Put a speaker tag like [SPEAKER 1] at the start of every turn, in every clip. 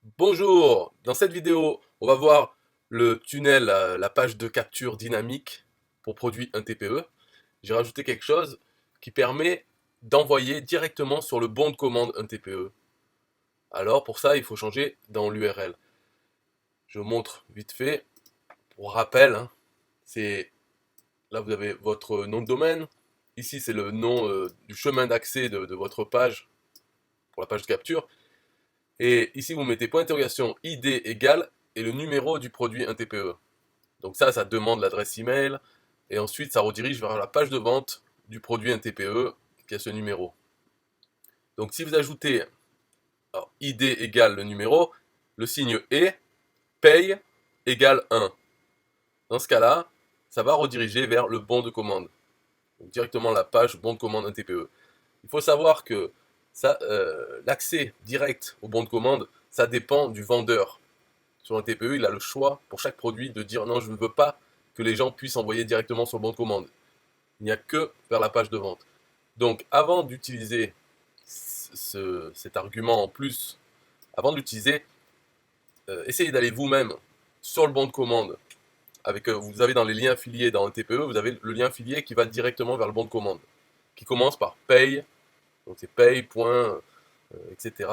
[SPEAKER 1] Bonjour, dans cette vidéo, on va voir le tunnel, la page de capture dynamique pour produit un TPE. J'ai rajouté quelque chose qui permet d'envoyer directement sur le bon de commande un TPE. Alors pour ça, il faut changer dans l'URL. Je vous montre vite fait. Pour rappel, hein, c'est là vous avez votre nom de domaine. Ici c'est le nom du chemin d'accès de votre page pour la page de capture. Et ici vous mettez point d'interrogation ID égale et le numéro du produit un TPE. Donc ça demande l'adresse email, et ensuite ça redirige vers la page de vente du produit un TPE qui a ce numéro. Donc si vous ajoutez alors, ID égale le numéro, le signe et, paye égale 1. Dans ce cas-là, ça va rediriger vers le bon de commande. Donc directement la page bon de commande un TPE. Il faut savoir que l'accès direct au bon de commande, ça dépend du vendeur. Sur un TPE, il a le choix pour chaque produit de dire non, je ne veux pas que les gens puissent envoyer directement sur le bon de commande. Il n'y a que vers la page de vente. Donc avant d'utiliser cet argument en plus, avant de l'utiliser, essayez d'aller vous-même sur le bon de commande. Vous avez dans les liens affiliés dans un TPE, vous avez le lien affilié qui va directement vers le bon de commande, qui commence par paye, donc c'est paye, point, etc.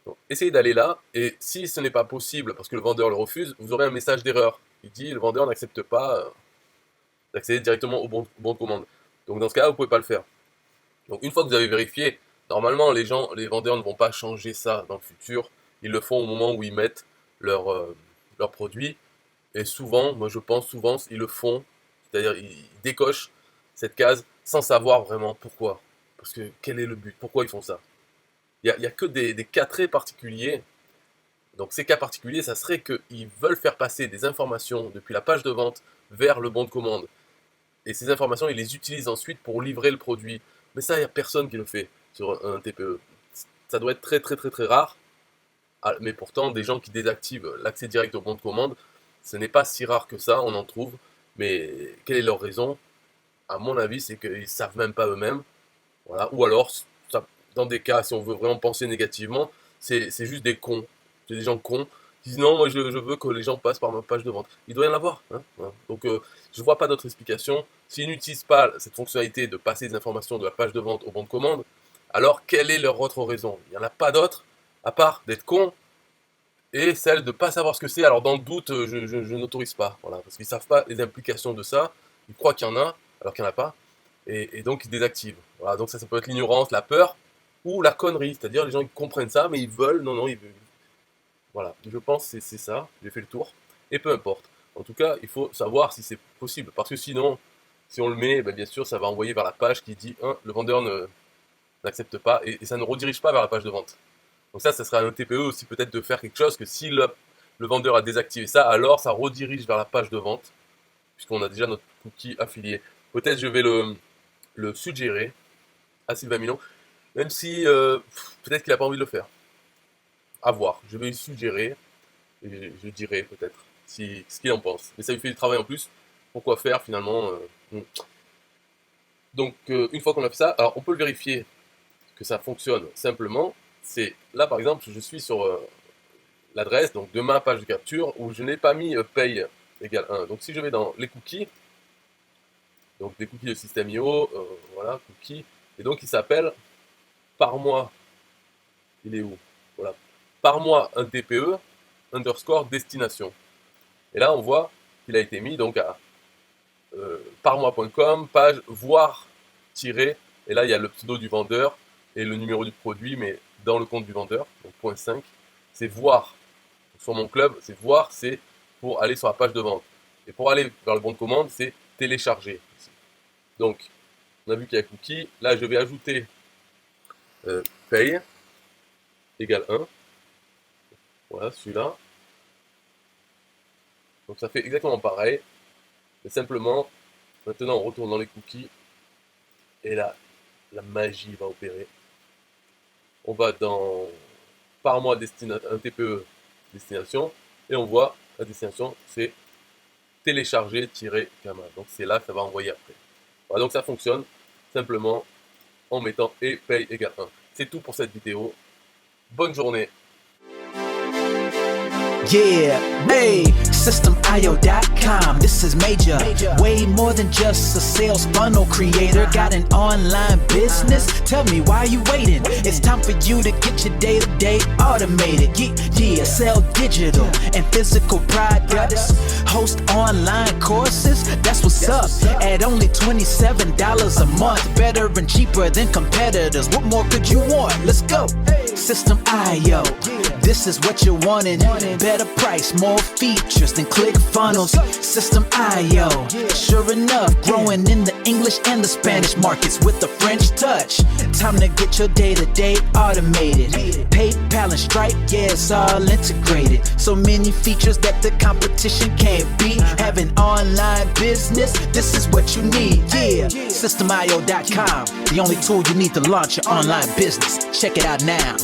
[SPEAKER 1] Donc essayez d'aller là, et si ce n'est pas possible parce que le vendeur le refuse, vous aurez un message d'erreur. Il dit le vendeur n'accepte pas d'accéder directement au bon de commande. Donc dans ce cas-là, vous ne pouvez pas le faire. Donc une fois que vous avez vérifié, normalement les vendeurs ne vont pas changer ça dans le futur. Ils le font au moment où ils mettent leur produit. Et souvent, moi je pense souvent, ils le font, c'est-à-dire ils décochent cette case sans savoir vraiment pourquoi. Parce que quel est le but? Pourquoi ils font ça? Il y a que des cas très particuliers. Donc ces cas particuliers, ça serait qu'ils veulent faire passer des informations depuis la page de vente vers le bon de commande. Et ces informations, ils les utilisent ensuite pour livrer le produit. Mais ça, il n'y a personne qui le fait sur un TPE. Ça doit être très très très très rare. Ah, mais pourtant, des gens qui désactivent l'accès direct au bon de commande, ce n'est pas si rare que ça, on en trouve. Mais quelle est leur raison? À mon avis, c'est qu'ils ne savent même pas eux-mêmes. Voilà. Ou alors, ça, dans des cas, si on veut vraiment penser négativement, c'est juste des cons. C'est des gens cons qui disent non, moi je veux que les gens passent par ma page de vente. Il doit y en avoir. Hein, voilà. Donc je ne vois pas d'autre explication. S'ils n'utilisent pas cette fonctionnalité de passer des informations de la page de vente au bon de commande, alors quelle est leur autre raison? Il n'y en a pas d'autre, à part d'être cons et celle de ne pas savoir ce que c'est. Alors dans le doute, je n'autorise pas. Voilà, parce qu'ils ne savent pas les implications de ça. Ils croient qu'il y en a, alors qu'il n'y en a pas. Et donc ils désactivent. Voilà, donc ça peut être l'ignorance, la peur, ou la connerie. C'est-à-dire les gens ils comprennent ça, mais ils veulent, non, non, ils veulent. Voilà, je pense que c'est ça, j'ai fait le tour. Et peu importe. En tout cas, il faut savoir si c'est possible. Parce que sinon, si on le met, ben, bien sûr, ça va envoyer vers la page qui dit le vendeur n'accepte pas, et ça ne redirige pas vers la page de vente. Donc ça serait un TPE aussi peut-être de faire quelque chose que si le vendeur a désactivé ça, alors ça redirige vers la page de vente, puisqu'on a déjà notre cookie affilié. Peut-être je vais le suggérer à Sylvain Milon, même si peut-être qu'il n'a pas envie de le faire. À voir. Je vais lui suggérer, et je dirai peut-être ce qu'il en pense. Mais ça lui fait du travail en plus. Pourquoi faire finalement Donc une fois qu'on a fait ça, alors on peut le vérifier que ça fonctionne simplement. C'est là par exemple, je suis sur l'adresse donc de ma page de capture où je n'ai pas mis paye égale 1. Donc si je vais dans les cookies, donc des cookies de système.io, voilà, cookies, et donc il s'appelle par mois. Il est où? Voilà. Par mois un TPE underscore destination. Et là on voit qu'il a été mis donc à parmois.com, page voir tiré, et là il y a le pseudo du vendeur et le numéro du produit, mais dans le compte du vendeur, donc point 5, c'est voir. Sur mon club, c'est voir, c'est pour aller sur la page de vente. Et pour aller vers le bon de commande, c'est télécharger. Donc, on a vu qu'il y a cookie. Là, je vais ajouter paye égale 1. Voilà, celui-là. Donc, ça fait exactement pareil. Mais simplement, maintenant, on retourne dans les cookies. Et là, la magie va opérer. On va dans par mois un TPE destination. Et on voit la destination, c'est télécharger-kama. Donc, c'est là que ça va envoyer après. Voilà, donc ça fonctionne simplement en mettant et paye égale 1. C'est tout pour cette vidéo. Bonne journée.
[SPEAKER 2] Yeah, hey, SystemIO.com, this is major. Way more than just a sales funnel creator. Got an online business? Tell me, why are you waiting? It's time for you to get your day-to-day automated. Yeah, sell digital and physical products. Host online courses, that's what's up. At only $27 a month. Better and cheaper than competitors. What more could you want? Let's go. System.io, this is what you're wanting. Better price, more features than ClickFunnels. System.io, sure enough, growing in the English and the Spanish markets with the French touch. Time to get your day-to-day automated. PayPal and Stripe, yeah, it's all integrated. So many features that the competition can't beat. Have an online business, this is what you need. Yeah, System.io.com, the only tool you need to launch your online business. Check it out now.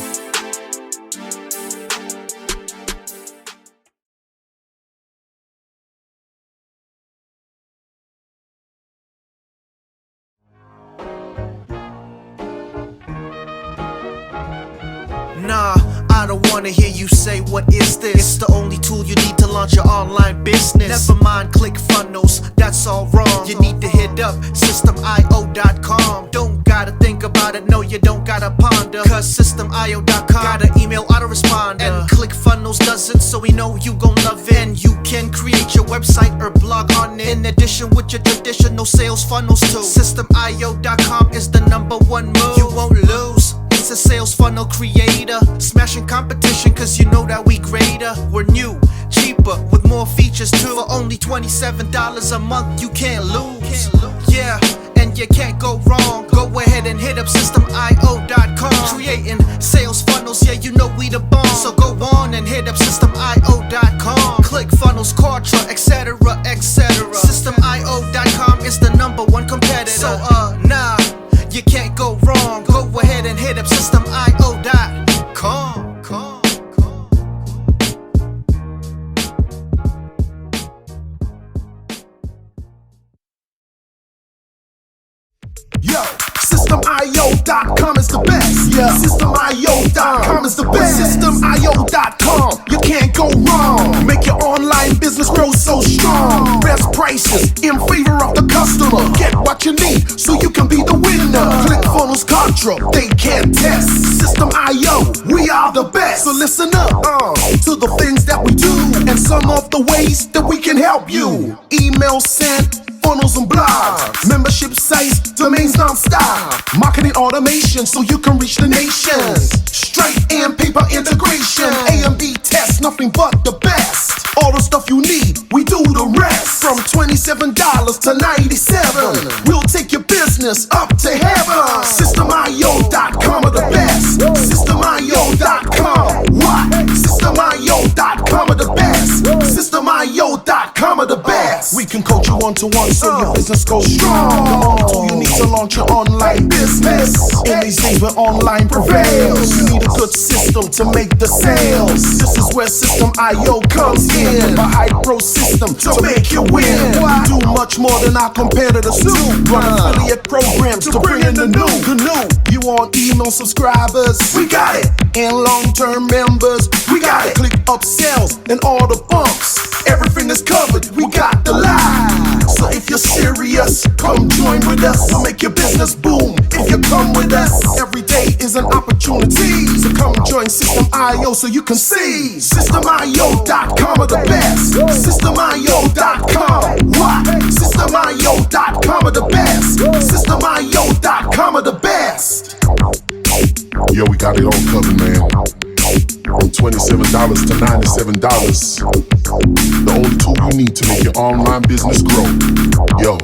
[SPEAKER 3] Nah, I don't wanna hear you say what is this. It's the only tool you need to launch your online business. Never mind ClickFunnels, that's all wrong. You need to hit up SystemIO.com. Don't gotta think about it, no you don't gotta ponder. Cause SystemIO.com got an email autoresponder. And ClickFunnels does it, so we know you gon' love it. And you can create your website or blog on it, in addition with your traditional sales funnels too. SystemIO.com is the #1 move. You won't lose. It's a sales funnel creator, smashing competition cause you know that we greater. We're new, cheaper, with more features too. For only $27 a month, you can't lose. Yeah, and you can't go wrong. Go ahead and hit up SystemIO.com. Creating sales funnels, yeah, you know we the bomb. So go on and hit up SystemIO.com. ClickFunnels, Kartra, etc, etc. SystemIO.com is the #1 competitor. So nah, you can't go wrong. Go ahead and hit up SystemIO.com.
[SPEAKER 4] Yo, SystemIO.com is the best. Yeah, SystemIO.com is the best. SystemIO.com, you can't go wrong. Make your online business grow so strong. Best prices in favor of the customer. Get what you need so you can be the winner. ClickFunnels, Kartra, they can't test. System.io, we are the best. So listen up to the things that we do and some of the ways that we can help you. Email sent, funnels and blogs, membership sites, domains non-stop, marketing automation so you can reach the nation. Stripe and paper integration, A and B tests, nothing but the best. All the stuff you need, we do the rest. From $27 to $97, we'll take your business up to heaven. SystemIO.com are the best. SystemIO.com, what? SystemIO.com are the best. SystemIO.com are the best. We can coach you one-to-one so your business goes strong. So you need to launch your online business. In these days where online prevails, you need a good system to make the sales. This is where System.io comes in. A high-pro system to make you win. We do much more than our competitors do. Run affiliate programs to bring in the new. You want email subscribers? We got it. And long-term members? We got it. Click upsells and all the bumps. Everything is covered. We got the lie. So if you're serious, come join with us. We'll make your business boom. If you come with us, every day is an opportunity. So come join System.io so you can see. SystemIO.com are the best. SystemIO.com, what? SystemIO.com are the best. SystemIO.com are the best.
[SPEAKER 5] Yo, we got it all covered, man. From $27 to $97. The only tool you need to make your online business grow. Yo,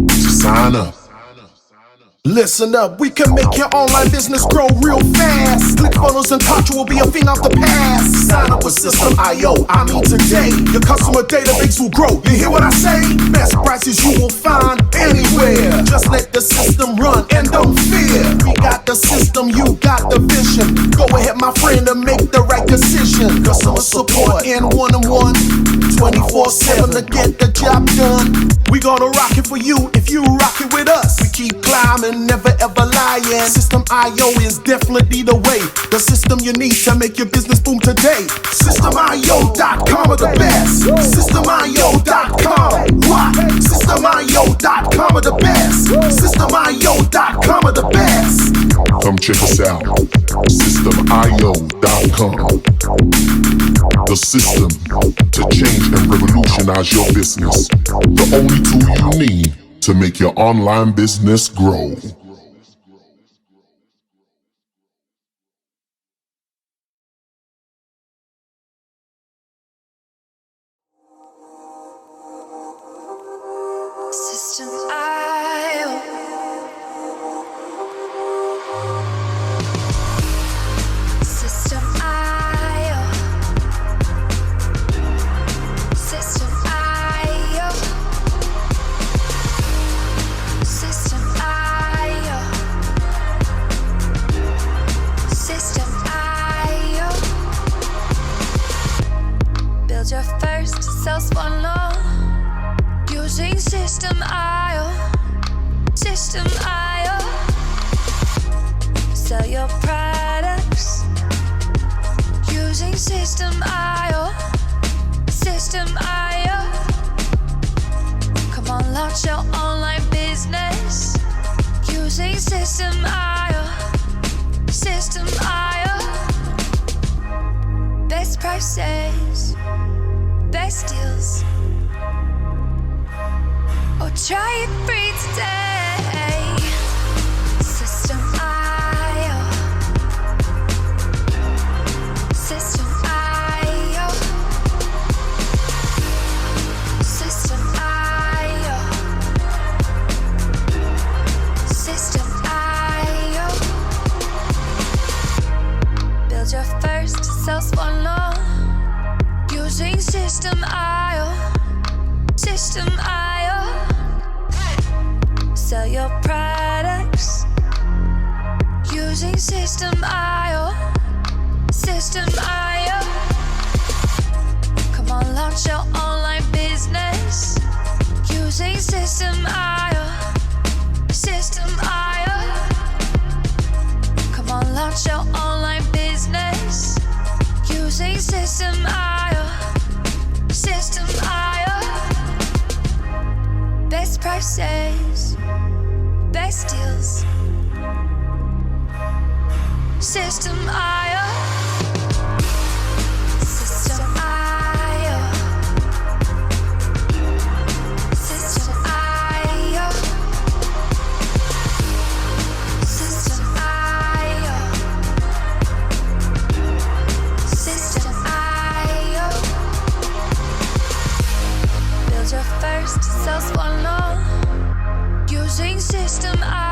[SPEAKER 5] just sign up.
[SPEAKER 4] Listen up, we can make your online business grow real fast. ClickFunnels and Kartra will be a thing of the past. Sign up with System.io, I mean today. Your customer database will grow, you hear what I say? Best prices you will find anywhere. Just let the system run and don't fear. We got the system, you got the vision. Go ahead my friend and make the right decision. consultation, customer support, and one-on-one, 24/7 to get the job done. We gonna rock it for you if you rock it with us. We keep climbing, never ever lying. System IO is definitely the way. The system you need to make your business boom today. SystemIO.com are the best. SystemIO.com. What? SystemIO.com are the best. SystemIO.com are the best.
[SPEAKER 5] Come check us out. SystemIO.com. The system to change and revolutionize your business. The only tool you need to make your online business grow.
[SPEAKER 6] System IO. System IO. System IO. System IO. System IO. Build your first self-funnel using System IO. System IO. Sell your products using System IO. System IO. Come on, launch your online business using System IO. System IO. Best prices, best deals. Oh, try it free today. System IO. System IO. System IO. System IO. Build your first sales funnel using System IO. System IO. Sell your products using System IO. System IO. Come on, launch your online business using System IO. System IO. Come on, launch your online business using System IO. System IO. Best prices, best deals. System IO. System IO. System IO. System IO. System IO. Build your first sales funnel using System IO.